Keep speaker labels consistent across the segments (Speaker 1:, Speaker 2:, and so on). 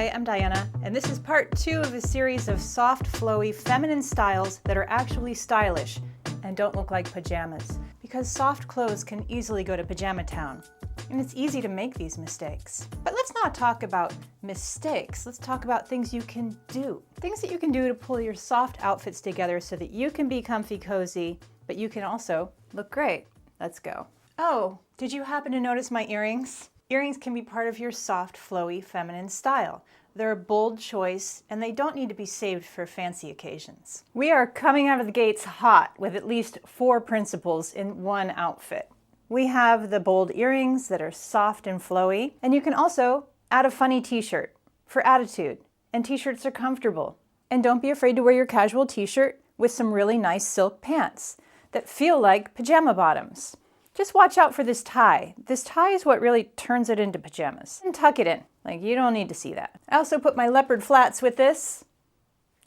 Speaker 1: Hi, I'm Diana, and this is part 2 of a series of soft, flowy, feminine styles that are actually stylish and don't look like pajamas. Because soft clothes can easily go to pajama town, and it's easy to make these mistakes. But let's not talk about mistakes, let's talk about things you can do. Things that you can do to pull your soft outfits together so that you can be comfy cozy, but you can also look great. Let's go. Oh, did you happen to notice my earrings? Earrings can be part of your soft, flowy, feminine style. They're a bold choice, and they don't need to be saved for fancy occasions. We are coming out of the gates hot with at least 4 principles in one outfit. We have the bold earrings that are soft and flowy, and you can also add a funny t-shirt for attitude, and t-shirts are comfortable. And don't be afraid to wear your casual t-shirt with some really nice silk pants that feel like pajama bottoms. Just watch out for this tie. This tie is what really turns it into pajamas. And tuck it in. Like, you don't need to see that. I also put my leopard flats with this.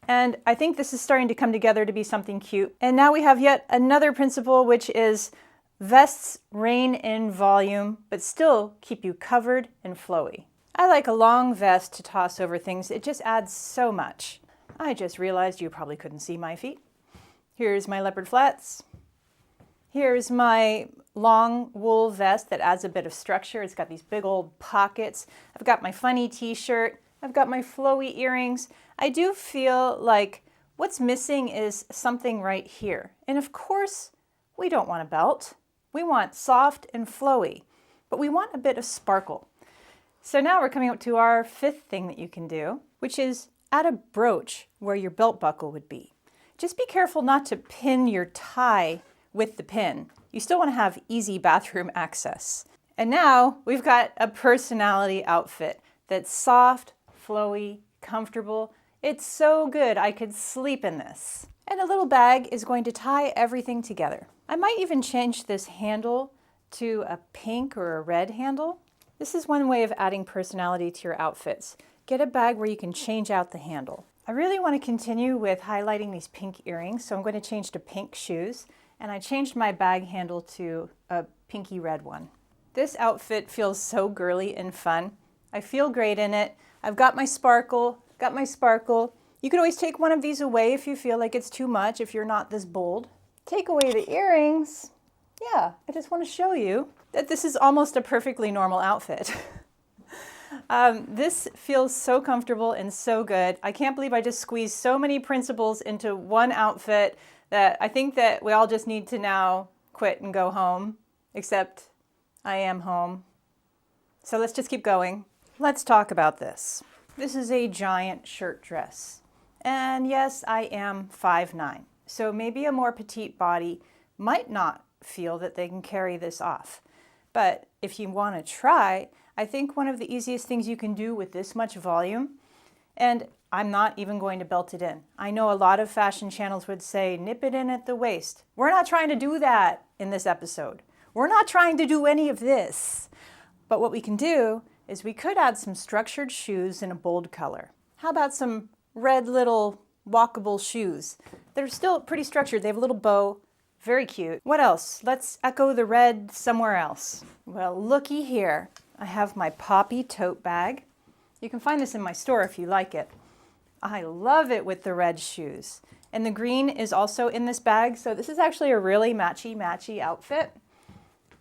Speaker 1: And I think this is starting to come together to be something cute. And now we have yet another principle, which is vests rein in volume, but still keep you covered and flowy. I like a long vest to toss over things. It just adds so much. I just realized you probably couldn't see my feet. Here's my leopard flats. Here's my long wool vest that adds a bit of structure. It's got these big old pockets. I've got my funny t-shirt. I've got my flowy earrings. I do feel like what's missing is something right here. And of course, we don't want a belt. We want soft and flowy, but we want a bit of sparkle. So now we're coming up to our 5th thing that you can do, which is add a brooch where your belt buckle would be. Just be careful not to pin your tie with the pin. You still want to have easy bathroom access. And now we've got a personality outfit that's soft, flowy, comfortable. It's so good I could sleep in this. And a little bag is going to tie everything together. I might even change this handle to a pink or a red handle. This is one way of adding personality to your outfits. Get a bag where you can change out the handle. I really want to continue with highlighting these pink earrings, so I'm going to change to pink shoes. And I changed my bag handle to a pinky red one. This outfit feels so girly and fun. I feel great in it. I've got my sparkle, You can always take one of these away if you feel like it's too much, if you're not this bold. Take away the earrings. Yeah, I just want to show you that this is almost a perfectly normal outfit. This feels so comfortable and so good. I can't believe I just squeezed so many principles into one outfit that I think that we all just need to now quit and go home, except I am home. So let's just keep going. Let's talk about this. This is a giant shirt dress. And yes, I am 5'9". So maybe a more petite body might not feel that they can carry this off. But if you want to try, I think one of the easiest things you can do with this much volume, and I'm not even going to belt it in. I know a lot of fashion channels would say, nip it in at the waist. We're not trying to do that in this episode. We're not trying to do any of this. But what we can do is we could add some structured shoes in a bold color. How about some red little walkable shoes? They're still pretty structured. They have a little bow. Very cute. What else? Let's echo the red somewhere else. Well, looky here. I have my poppy tote bag. You can find this in my store if you like it. I love it with the red shoes. And the green is also in this bag, so this is actually a really matchy outfit.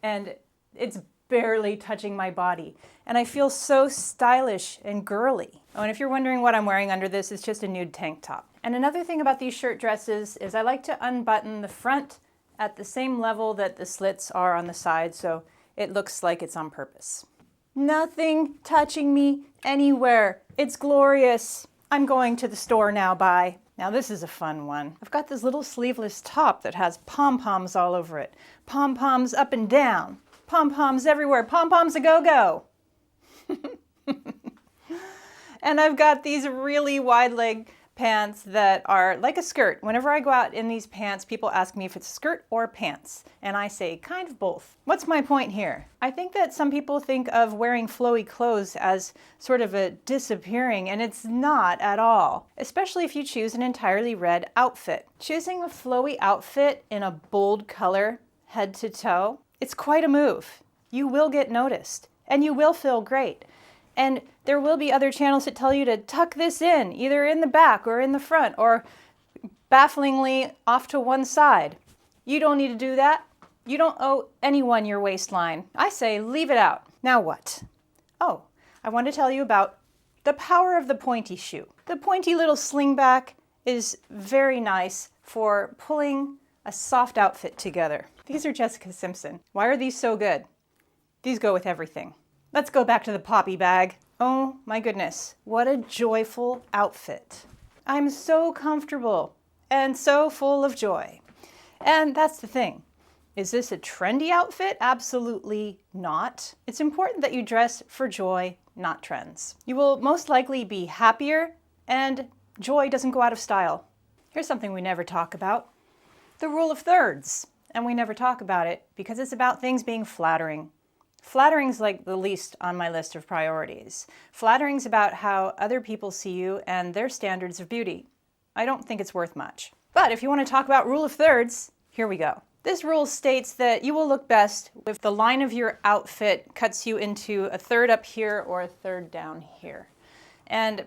Speaker 1: And it's barely touching my body. And I feel so stylish and girly. Oh, and if you're wondering what I'm wearing under this, it's just a nude tank top. And another thing about these shirt dresses is I like to unbutton the front at the same level that the slits are on the side, so it looks like it's on purpose. Nothing touching me anywhere. It's glorious. I'm going to the store now, bye. Now this is a fun one. I've got this little sleeveless top that has pom-poms all over it. Pom-poms up and down. Pom-poms everywhere. Pom-poms a go-go. And I've got these really wide leg pants that are like a skirt. Whenever I go out in these pants, people ask me if it's a skirt or pants. And I say kind of both. What's my point here? I think that some people think of wearing flowy clothes as sort of a disappearing, and it's not at all. Especially if you choose an entirely red outfit. Choosing a flowy outfit in a bold color, head to toe, it's quite a move. You will get noticed, and you will feel great. And there will be other channels that tell you to tuck this in, either in the back or in the front, or bafflingly off to one side. You don't need to do that. You don't owe anyone your waistline. I say leave it out. Now what? Oh, I want to tell you about the power of the pointy shoe. The pointy little slingback is very nice for pulling a soft outfit together. These are Jessica Simpson. Why are these so good? These go with everything. Let's go back to the poppy bag. Oh my goodness, what a joyful outfit. I'm so comfortable and so full of joy. And that's the thing. Is this a trendy outfit? Absolutely not. It's important that you dress for joy, not trends. You will most likely be happier, and joy doesn't go out of style. Here's something we never talk about. The rule of thirds. And we never talk about it because it's about things being flattering. Flattering's like the least on my list of priorities. Flattering's about how other people see you and their standards of beauty. I don't think it's worth much. But if you want to talk about rule of thirds, here we go. This rule states that you will look best if the line of your outfit cuts you into a third up here or a third down here. And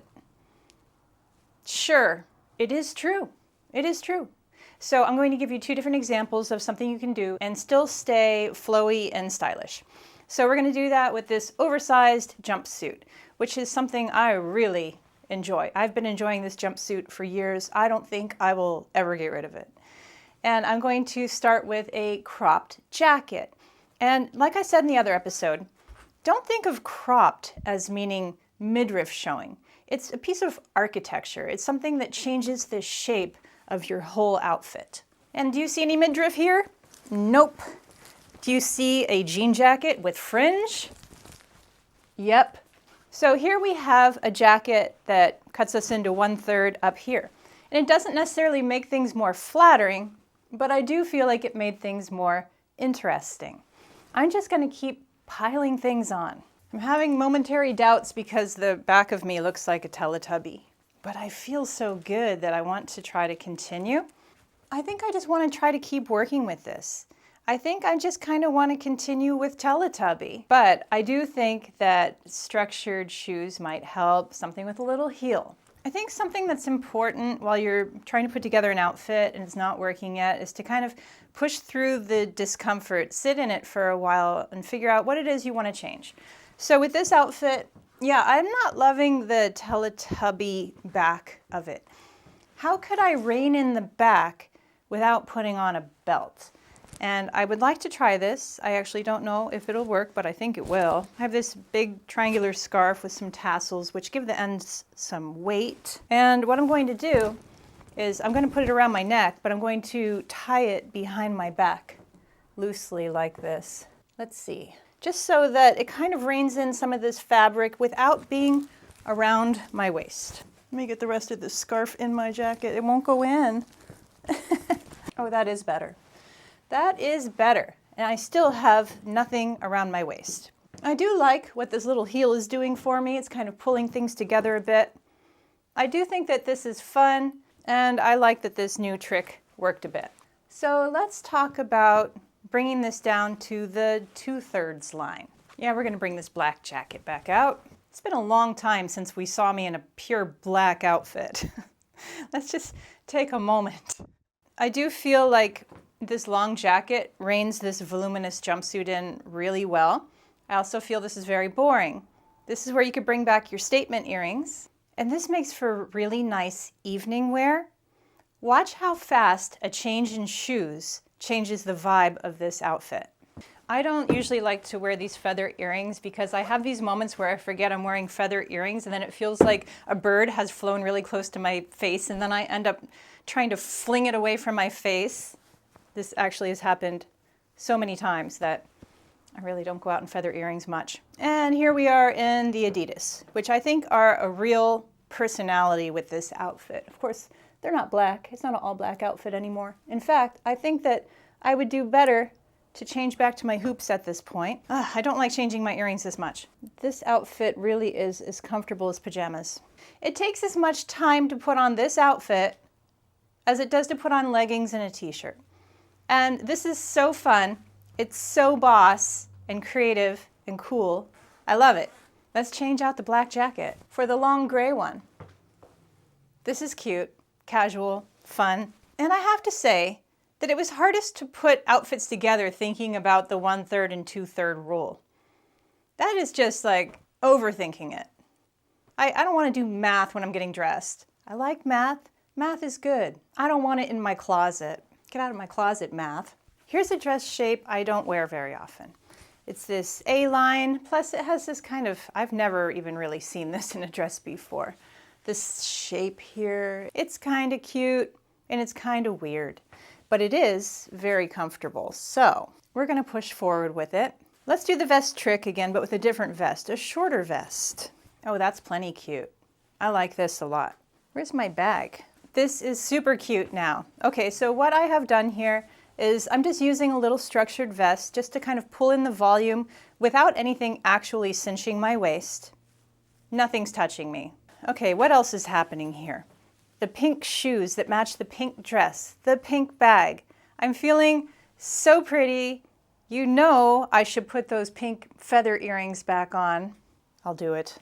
Speaker 1: sure, it is true. It is true. So I'm going to give you two different examples of something you can do and still stay flowy and stylish. So we're going to do that with this oversized jumpsuit, which is something I really enjoy. I've been enjoying this jumpsuit for years. I don't think I will ever get rid of it. And I'm going to start with a cropped jacket. And like I said in the other episode, don't think of cropped as meaning midriff showing. It's a piece of architecture. It's something that changes the shape of your whole outfit. And do you see any midriff here? Nope. Do you see a jean jacket with fringe? Yep. So here we have a jacket that cuts us into 1/3 up here. And it doesn't necessarily make things more flattering, but I do feel like it made things more interesting. I'm just going to keep piling things on. I'm having momentary doubts because the back of me looks like a Teletubby, but I feel so good that I want to try to continue. I think I just want to try to keep working with this. I think I just kind of want to continue with Teletubby, but I do think that structured shoes might help, something with a little heel. I think something that's important while you're trying to put together an outfit and it's not working yet is to kind of push through the discomfort, sit in it for a while and figure out what it is you want to change. So with this outfit, yeah, I'm not loving the Teletubby back of it. How could I rein in the back without putting on a belt? And I would like to try this. I actually don't know if it'll work, but I think it will. I have this big triangular scarf with some tassels, which give the ends some weight. And what I'm going to do is I'm going to put it around my neck, but I'm going to tie it behind my back loosely like this. Let's see. Just so that it kind of reins in some of this fabric without being around my waist. Let me get the rest of this scarf in my jacket. It won't go in. Oh, that is better. That is better, and I still have nothing around my waist. I do like what this little heel is doing for me. It's kind of pulling things together a bit. I do think that this is fun, and I like that this new trick worked a bit. So let's talk about bringing this down to the 2/3 line. Yeah, we're going to bring this black jacket back out. It's been a long time since we saw me in a pure black outfit. Let's just take a moment. I do feel like this long jacket reins this voluminous jumpsuit in really well. I also feel this is very boring. This is where you could bring back your statement earrings. And this makes for really nice evening wear. Watch how fast a change in shoes changes the vibe of this outfit. I don't usually like to wear these feather earrings because I have these moments where I forget I'm wearing feather earrings and then it feels like a bird has flown really close to my face and then I end up trying to fling it away from my face. This actually has happened so many times that I really don't go out in feather earrings much. And here we are in the Adidas, which I think are a real personality with this outfit. Of course, they're not black. It's not an all black outfit anymore. In fact, I think that I would do better to change back to my hoops at this point. I don't like changing my earrings this much. This outfit really is as comfortable as pajamas. It takes as much time to put on this outfit as it does to put on leggings and a t-shirt. And this is so fun. It's so boss and creative and cool. I love it. Let's change out the black jacket for the long gray one. This is cute, casual, fun, and I have to say that it was hardest to put outfits together thinking about the 1/3 and 2/3 rule. That is just like overthinking it. I don't want to do math when I'm getting dressed. I like math. Math is good. I don't want it in my closet. Get out of my closet, math. Here's a dress shape I don't wear very often. It's this A-line, plus it has this kind of, I've never even really seen this in a dress before. This shape here, it's kind of cute and it's kind of weird, but it is very comfortable. So we're gonna push forward with it. Let's do the vest trick again, but with a different vest, a shorter vest. Oh, that's plenty cute. I like this a lot. Where's my bag? This is super cute now. Okay, so what I have done here is I'm just using a little structured vest just to kind of pull in the volume without anything actually cinching my waist. Nothing's touching me. Okay, what else is happening here? The pink shoes that match the pink dress, the pink bag. I'm feeling so pretty. You know I should put those pink feather earrings back on. I'll do it.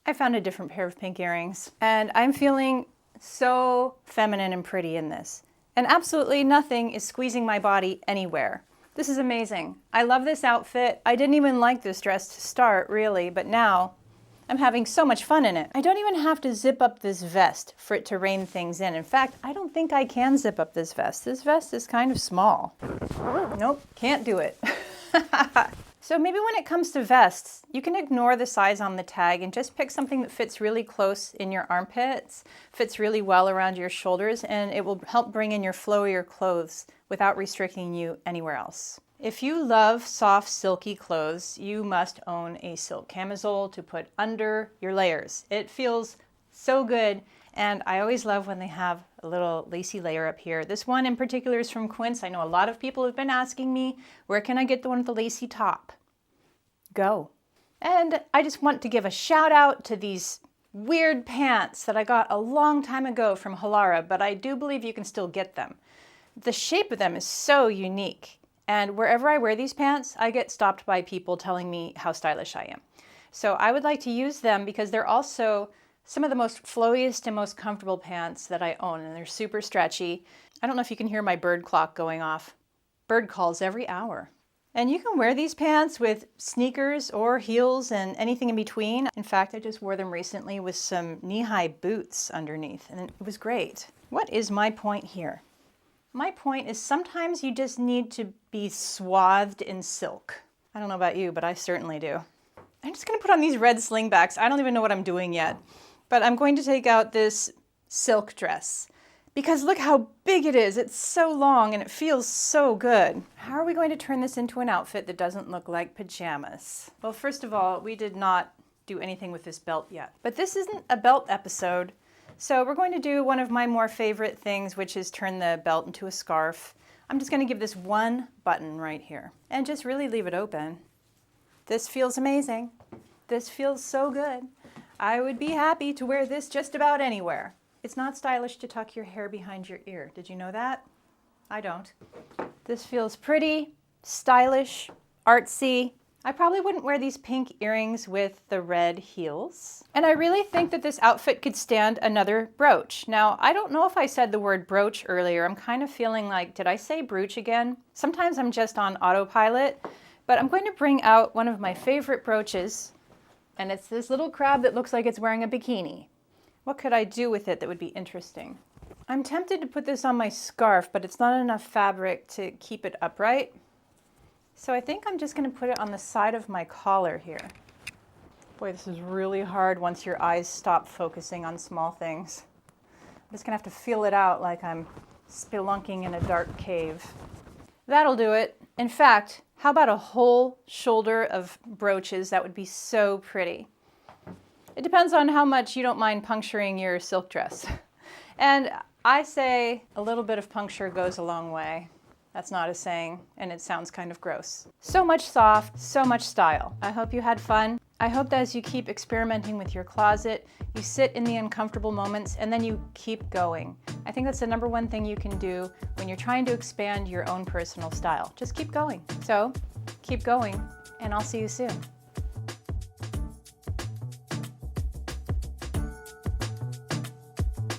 Speaker 1: I found a different pair of pink earrings, and I'm feeling so feminine and pretty in this. And absolutely nothing is squeezing my body anywhere. This is amazing. I love this outfit. I didn't even like this dress to start, really, but now I'm having so much fun in it. I don't even have to zip up this vest for it to rein things in. In fact, I don't think I can zip up this vest. This vest is kind of small. Nope, can't do it. So maybe when it comes to vests, you can ignore the size on the tag and just pick something that fits really close in your armpits, fits really well around your shoulders, and it will help bring in your flowier clothes without restricting you anywhere else. If you love soft, silky clothes, you must own a silk camisole to put under your layers. It feels so good, and I always love when they have a little lacy layer up here. This one in particular is from Quince. I know a lot of people have been asking me, where can I get the one with the lacy top? Go. And I just want to give a shout out to these weird pants that I got a long time ago from Halara, but I do believe you can still get them. The shape of them is so unique. And wherever I wear these pants, I get stopped by people telling me how stylish I am. So I would like to use them because they're also some of the most flowiest and most comfortable pants that I own, and they're super stretchy. I don't know if you can hear my bird clock going off. Bird calls every hour. And you can wear these pants with sneakers or heels and anything in between. In fact, I just wore them recently with some knee-high boots underneath, and it was great. What is my point here? My point is sometimes you just need to be swathed in silk. I don't know about you, but I certainly do. I'm just gonna put on these red slingbacks. I don't even know what I'm doing yet, but I'm going to take out this silk dress because look how big it is. It's so long and it feels so good. How are we going to turn this into an outfit that doesn't look like pajamas? Well, first of all, we did not do anything with this belt yet, but this isn't a belt episode. So we're going to do one of my more favorite things, which is turn the belt into a scarf. I'm just going to give this one button right here and just really leave it open. This feels amazing. This feels so good. I would be happy to wear this just about anywhere. It's not stylish to tuck your hair behind your ear. Did you know that? I don't. This feels pretty, stylish, artsy. I probably wouldn't wear these pink earrings with the red heels. And I really think that this outfit could stand another brooch. Now, I don't know if I said the word brooch earlier. I'm kind of feeling like, did I say brooch again? Sometimes I'm just on autopilot, but I'm going to bring out one of my favorite brooches, and it's this little crab that looks like it's wearing a bikini. What could I do with it that would be interesting? I'm tempted to put this on my scarf, but it's not enough fabric to keep it upright. So I think I'm just going to put it on the side of my collar here. Boy, this is really hard once your eyes stop focusing on small things. I'm just going to have to feel it out like I'm spelunking in a dark cave. That'll do it. In fact, how about a whole shoulder of brooches? That would be so pretty. It depends on how much you don't mind puncturing your silk dress. And I say a little bit of puncture goes a long way. That's not a saying, and it sounds kind of gross. So much soft, so much style. I hope you had fun. I hope that as you keep experimenting with your closet, you sit in the uncomfortable moments and then you keep going. I think that's the #1 thing you can do when you're trying to expand your own personal style. Just keep going. So, keep going, and I'll see you soon.